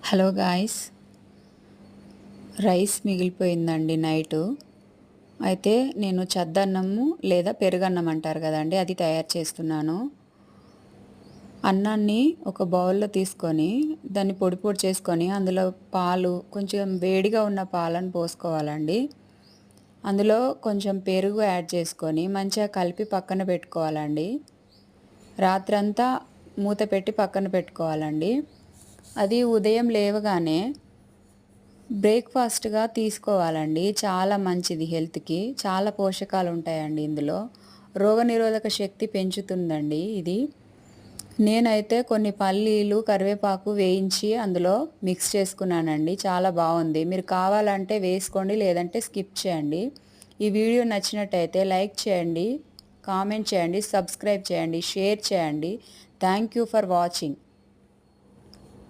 Hello guys, rice మిగిలిపోయిందండి night. అయితే నేను చద్దన్నము లేదా పెరుగన్నం అంటారు కదండి, అది తయారు చేస్తున్నాను. అన్నాన్ని ఒక బౌల్లో తీసుకొని దాన్ని పొడి పొడి చేసుకొని అందులో పాలు, కొంచెం వేడిగా ఉన్న పాలను పోసుకోవాలండి. అందులో కొంచెం పెరుగు యాడ్ చేసుకొని మంచిగా కలిపి పక్కన పెట్టుకోవాలండి. రాత్రంతా మూత పెట్టి పక్కన పెట్టుకోవాలండి. అది ఉదయం లేవగానే బ్రేక్ఫాస్ట్గా తీసుకోవాలండి. చాలా మంచిది హెల్త్కి. చాలా పోషకాలు ఉంటాయండి ఇందులో. రోగనిరోధక శక్తి పెంచుతుందండి ఇది. నేనైతే కొన్ని పల్లీలు, కరివేపాకు వేయించి అందులో మిక్స్ చేసుకున్నానండి. చాలా బాగుంది. మీరు కావాలంటే వేసుకోండి, లేదంటే స్కిప్ చేయండి. ఈ వీడియో నచ్చినట్టయితే లైక్ చేయండి, కామెంట్ చేయండి, సబ్స్క్రైబ్ చేయండి, షేర్ చేయండి. Thank you for watching.